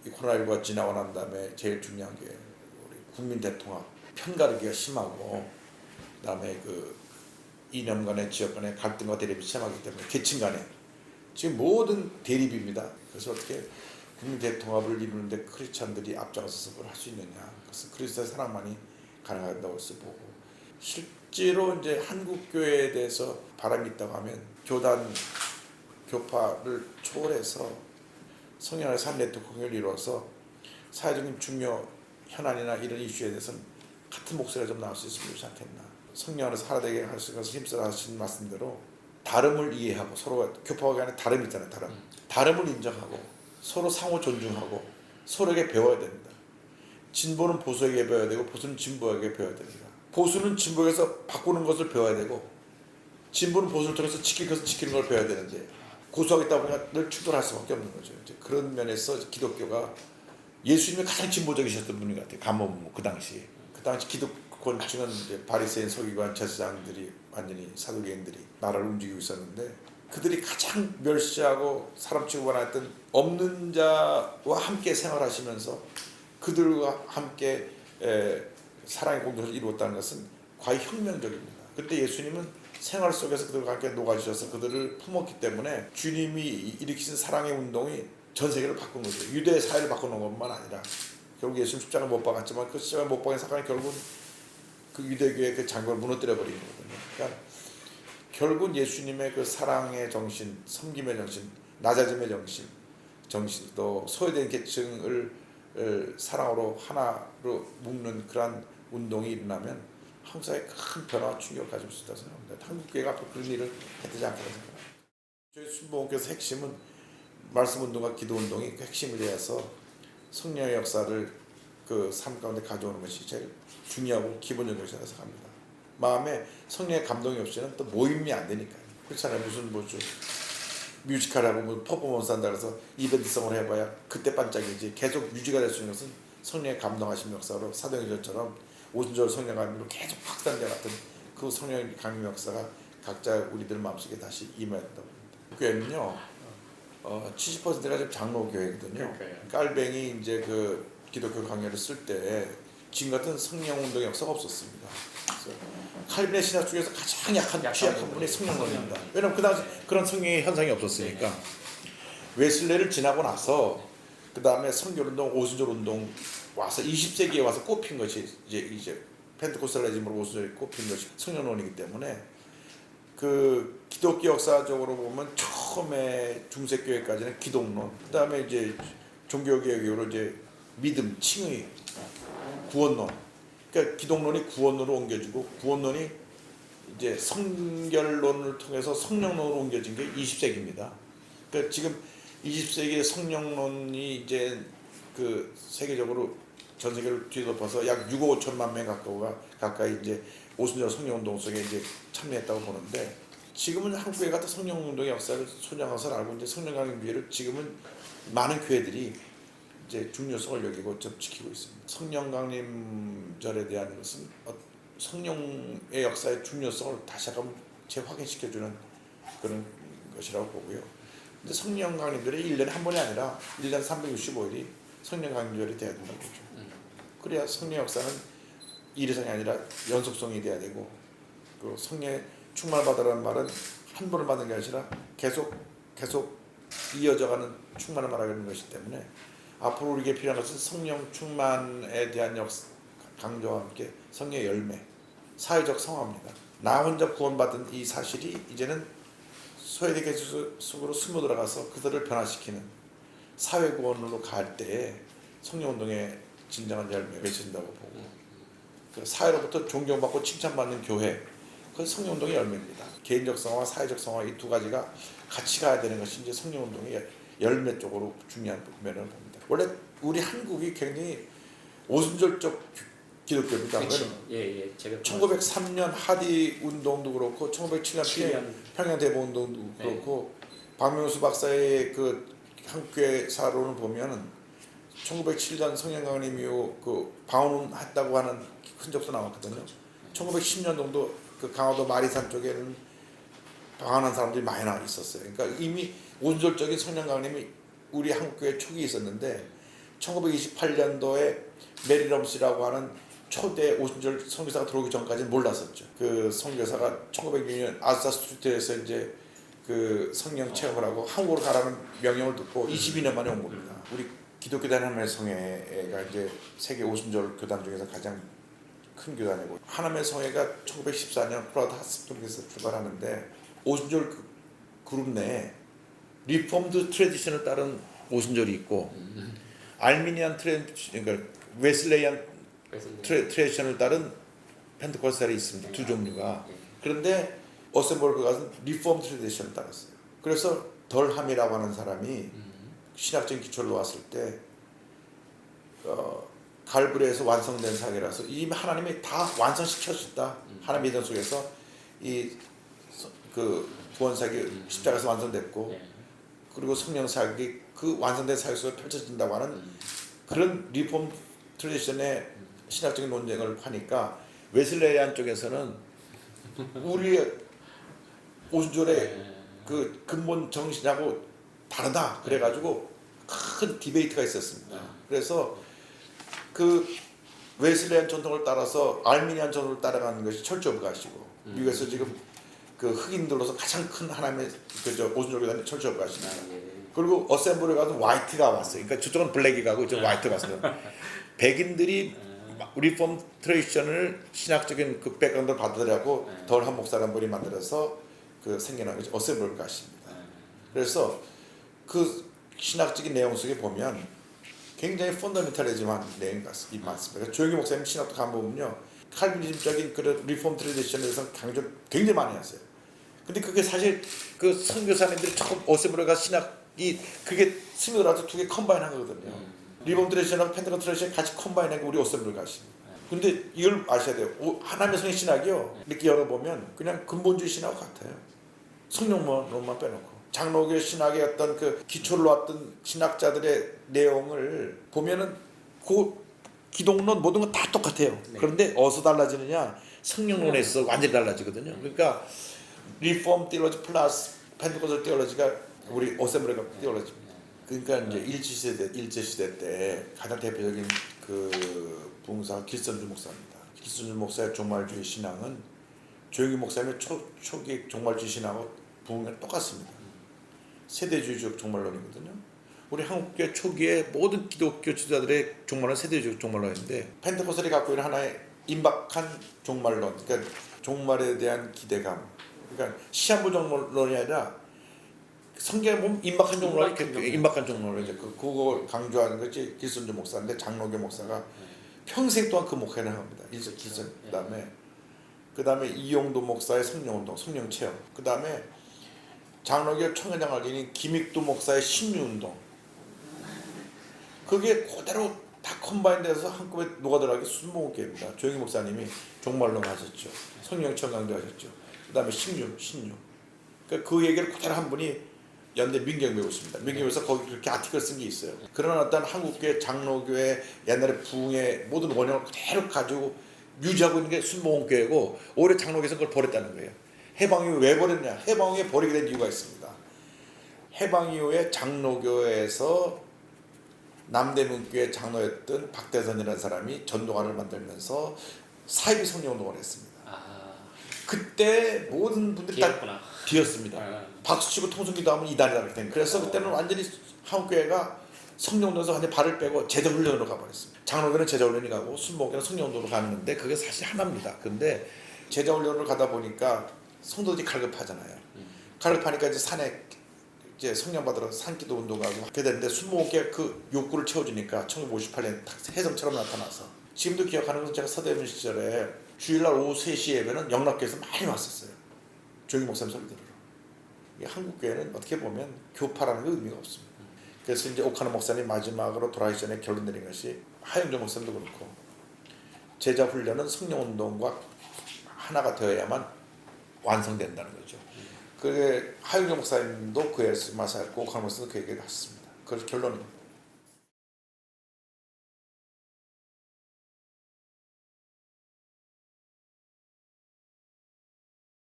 이 코로나19가 지나고 난 다음에 제일 중요한 게 우리 국민 대통합 편가르기가 심하고 그다음에 그 이념 간의 지역 간의 갈등과 대립이 심하기 때문에 계층 간에 지금 모든 대립입니다. 그래서 어떻게 국민 대통합을 이루는데 크리스찬들이 앞장서서 그걸 할 수 있느냐. 그래서 그리스도의 사랑만이 가능하다고 해서 보고 실제로 이제 한국 교회에 대해서 바람이 있다고 하면 교단 교파를 초월해서 성령의 산 네트워크를 이루어서 사회적인 중요 현안이나 이런 이슈에 대해서는 같은 목소리가 좀 나올 수 있으면 좋지 않겠나. 성령 안에서 하나 되게 할 수 있어서 힘써 하신 말씀대로 다름을 이해하고 서로가 교파가 아니라 다름이 있잖아요. 다름을 인정하고 서로 상호 존중하고 서로에게 배워야 됩니다. 진보는 보수에게 배워야 되고 보수는 진보에게 배워야 됩니다. 보수는 진보에서 바꾸는 것을 배워야 되고 진보는 보수를 통해서 지킬 것을 지키는 걸 배워야 되는데 고수하겠다 보니까 늘 충돌할 수밖에 없는 거죠. 이제 그런 면에서 기독교가 예수님이 가장 진보적이셨던 분인 것 같아요. 가뭄 그 당시 기독권층은 이제 바리새인 서기관 제사장들이 완전히 사두개인들이 나라를 움직이고 있었는데 그들이 가장 멸시하고 사람 취급하였던 없는 자와 함께 생활하시면서 그들과 함께 사랑의 공동체를 이루었다는 것은 과히 혁명적입니다. 그때 예수님은 생활 속에서 그들과 함께 녹아주셔서 그들을 품었기 때문에 주님이 일으키신 사랑의 운동이 전 세계를 바꾼 거죠. 유대 사회를 바꾸는 것만 아니라 결국 예수님 십자가 못 박았지만 그 십자가 못 박은 사건이 결국은 그 유대교의 그 장벽을 무너뜨려 버리는 거거든요. 그러니까 결국 예수님의 그 사랑의 정신, 섬김의 정신, 낮아짐의 정신 또 소외된 계층을 사랑으로 하나로 묶는 그러한 운동이 일어나면 한국 사회에 큰 변화와 충격을 가질 수 있다고 생각합니다. 한국교회가 앞으로 그런 일을 해야 되지 않겠다 생각합니다. 저희 순복음교회에서 핵심은 말씀운동과 기도운동이 그 핵심을 이해해서 성령의 역사를 그 삶 가운데 가져오는 것이 제일 중요하고 기본적인 것이라고 생각합니다. 마음에 성령의 감동이 없이는 또 모임이 안 되니까요. 그렇잖아요. 무슨 뮤지컬하고 뭐 퍼포먼스 한다 그래서 이벤트성을 해봐야 그때 반짝이지 계속 유지가 될 수 있는 것은 성령의 감동하신 역사로 사도행전처럼 오순절 성령 강림으로 계속 확산돼 갔던 그 성령 강림 역사가 각자 우리들 마음속에 다시 임해야 된다고 봅니다. 교회는요 70%가 지금 장로교회거든요. 깔뱅이 이제 그 기독교 강요를 쓸 때 지금 같은 성령 운동의 역사가 없었습니다. 칼빈의 신학 중에서 가장 취약한 분이 성령론입니다. 왜냐하면 그 당시 그런 성령의 현상이 없었으니까. 웨슬레를 지나고 나서 그 다음에 성결운동, 오순절 운동 와서 20세기에 와서 꼽힌 것이 이제 펜트코스탈리즘으로 오순절이 꼽힌 것이 성령론이기 때문에 그 기독교 역사적으로 보면 처음에 중세교회까지는 기독론, 그 다음에 이제 종교개혁으로 이제 믿음, 칭의, 구원론. 그러니까 기독론이 구원론으로 옮겨지고 구원론이 이제 성결론을 통해서 성령론으로 옮겨진 게 20세기입니다. 그러니까 지금 20세기의 성령론이 이제 그 세계적으로 전 세계를 뒤덮어서 약 6억 5천만 명 가까이 이제 오순절 성령운동 속에 이제 참여했다고 보는데 지금은 한국에 같은 성령운동의 역사를 소장해서 알고 이제 성령강림주의를 지금은 많은 교회들이 이제 중요성을 여기고 좀 지키고 있습니다. 성령강림절에 대한 것은 성령의 역사의 중요성을 다시 한번 재확인시켜주는 그런 것이라고 보고요. 근데 성령강림절이 1년에 한 번이 아니라 1년 365일이 성령강림절이 돼야 된다고 보죠. 그래야 성령 역사는 일회성이 아니라 연속성이 돼야 되고 그 성령의 충만을 받으라는 말은 한 번을 받는 게 아니라 계속 이어져가는 충만을 말하는 것이기 때문에 앞으로 우리에게 필요한 것은 성령 충만에 대한 강조와 함께 성령의 열매, 사회적 성화입니다. 나 혼자 구원받은 이 사실이 이제는 소외된 계층 속으로 스며 들어가서 그들을 변화시키는 사회구원으로 갈 때에 성령운동의 진정한 열매가 맺힌다고 보고 사회로부터 존경받고 칭찬받는 교회, 그건 성령운동의 열매입니다. 개인적 성화와 사회적 성화 이 두 가지가 같이 가야 되는 것이 이제 성령운동의 열매 쪽으로 중요한 면을 봅니다. 원래 우리 한국이 굉장히 오순절적 기독교입니다. 그렇죠. 예. 제가 1903년 하디 운동도 그렇고 1907년 평양 대보 운동도 그렇고 박명수 박사의 그 한국교회사론을 보면은 1907년 성령강림 이후 그 방언했다고 하는 흔적도 나왔거든요. 그렇죠. 1910년도도 그 강화도 마리산 쪽에는 방언한 사람들이 많이 나와 있었어요. 그러니까 이미 오순절적인 성령강림이 우리 한국교회 초기에 있었는데 1928년도에 메리 럼스라고 하는 초대 오순절 선교사가 들어오기 전까지는 몰랐었죠. 그 선교사가 1906년 아사 스튜디오에서 이제 그 성령 체험을 하고 한국으로 가라는 명령을 듣고 22년 만에 온 겁니다. 우리 기독교단 하나님의 성회가 이제 세계 오순절 교단 중에서 가장 큰 교단이고, 하나님의 성회가 1914년 프라하 핫스프링에서 출발하는데 오순절 그룹 내에 리폼드 트래디션을 따른 오순절이 있고 알미니안 그러니까 웨슬레이안 트래디션을 따른 펜테코스탈이 있습니다. 두 종류가. 그런데 어셈블리가 가서 리폼 트래디션을 따랐어요. 그래서 덜함이라고 하는 사람이 신학적인 기초를 놓았을 때 갈브레에서 완성된 사계라서 이미 하나님이 다 완성시켰다. 하나님 믿음 속에서 이 그 구원사기 십자가에서 완성됐고, 그리고 성령 사역이 그 완성된 사역 속에 펼쳐진다고 하는 그런 리폼 트래디션의 신학적인 논쟁을 하니까 웨슬레이안 쪽에서는 우리의 오순절의 그 근본 정신하고 다르다 그래가지고 큰 디베이트가 있었습니다. 그래서 그 웨슬레이안 전통을 따라서 알미니안 전통을 따라가는 것이 철저부가시고, 미국에서 지금 그 흑인들로서 가장 큰 하나님의 그저 오순절 교단의 철저부가십니다. 그리고 어셈블리에 가서 화이트가 왔어요. 그러니까 저쪽은 블랙이 가고 이쪽은 화이트가 왔어요. 백인들이 리폼 트래디션을 신학적인 그 백그라운드를 받으려고 덜한 목사라는 분이 만들어서 그 생겨난 것이 어셈블리 가십니다. 그래서 그 신학적인 내용 속에 보면 굉장히 펀더멘탈리즘한 내용이 많습니다. 조영기 목사님 신학도 가보면요, 칼빈즘적인 그런 리폼 트래디션에 대해서 강조 굉장히 많이 하세요. 근데 그게 사실 그 선교사님들이 조금 어셈블리가 신학이 그게 스며들어서 두 개 컴바인한 거거든요. 리폼 트래디션하고 펜테코스탈 트래디션 같이 컴바인한 게 우리 어셈블리 가십니다. 근데 이걸 아셔야 돼요. 하나님의 성의 신학이요, 이렇게 열어보면 그냥 근본주의 신학 같아요. 성령론만 빼놓고. 장로교 신학의 어떤 그 기초를 놓았던 신학자들의 내용을 보면은 그 기독론 모든 건 다 똑같아요. 그런데 어디서 달라지느냐? 성령론에서 완전히 달라지거든요. 그러니까 리폼 티올로지 플러스 펜테코스탈 티올로지가 우리 어셈블리가 티올로지입니다. 그러니까 이제 일제 시대 때 가장 대표적인 그 부흥사 길선주 목사입니다. 길선주 목사의 종말주의 신앙은 조영기 목사님의 초기 종말주의 신앙하고 부흥이 똑같습니다. 세대주의적 종말론이거든요. 우리 한국교회 초기에 모든 기독교 지도자들의 종말은 세대주의적 종말론인데, 펜테코스탈이 갖고 있는 하나의 임박한 종말론, 그러니까 종말에 대한 기대감, 그러니까 시한부 종말론이 아니라 성경에 보면 임박한 종말론이 임박한 종말론이죠. 그거 강조하는 것이 길선주 목사인데, 장로교 목사가 평생 동안 그 목회를 합니다. 길선 그다음에 이용도 목사의 성령운동, 성령체험, 그다음에 장로교 청년장을 지닌 김익두 목사의 신유운동, 그게 그대로 다 컴바인돼서 한꺼번에 녹아들어가게 순복음교회입니다. 조영기 목사님이 종말론 하셨죠. 성령체험 강조하셨죠. 그다음에 신유. 그러니까 그 얘기를 그대로 한 분이 연대 민경배우 있습니다. 민경배우에서 거기 그렇게 아티클 쓴 게 있어요. 그런 어떤 한국교회 장로교회 옛날에 부흥의 모든 원형을 그대로 가지고 유지하고 있는 게 순복음교회고, 오히려 장로교에서 그걸 버렸다는 거예요. 해방 이후 왜 버렸냐? 해방 이후에 버리게 된 이유가 있습니다. 해방 이후에 장로교에서 남대문교회 장로였던 박대선이라는 사람이 전도관을 만들면서 사이비 성령운동을 했습니다. 그때 모든 분들이 다 비었습니다. 박수치고 통성기도 하면 이단이라고 했더니, 그래서 그때는 완전히 한국교회가 성령운동에서 완전히 발을 빼고 제자훈련으로 가버렸습니다. 장로교는 제자훈련이 가고 순복음교는 성령운동으로 가는데 그게 사실 하나입니다. 근데 제자훈련으로 가다 보니까 성도들이 갈급하잖아요. 갈급하니까 이제 산에 이제 성령 받으러 산기도 운동하고 하게 되는데, 순복음교회 그 욕구를 채워주니까 1958년 해성처럼 나타나서, 지금도 기억하는 것은 제가 서대문 시절에 주일날 오후 3시 예배는 영락교에서 많이 왔었어요. 조영기 목사님 소리 들으러. 한국교회는 어떻게 보면 교파라는 게 의미가 없습니다. 그래서 이제 오카노 목사님 마지막으로 돌아가기 전에 결론 내린 것이, 하영조 목사님도 그렇고, 제자 훈련은 성령 운동과 하나가 되어야만 완성된다는 거죠. 그게 하영조 목사님도 그 말씀을 했고, 오카노 목사님도 그 얘기를 했습니다. 그래서 결론은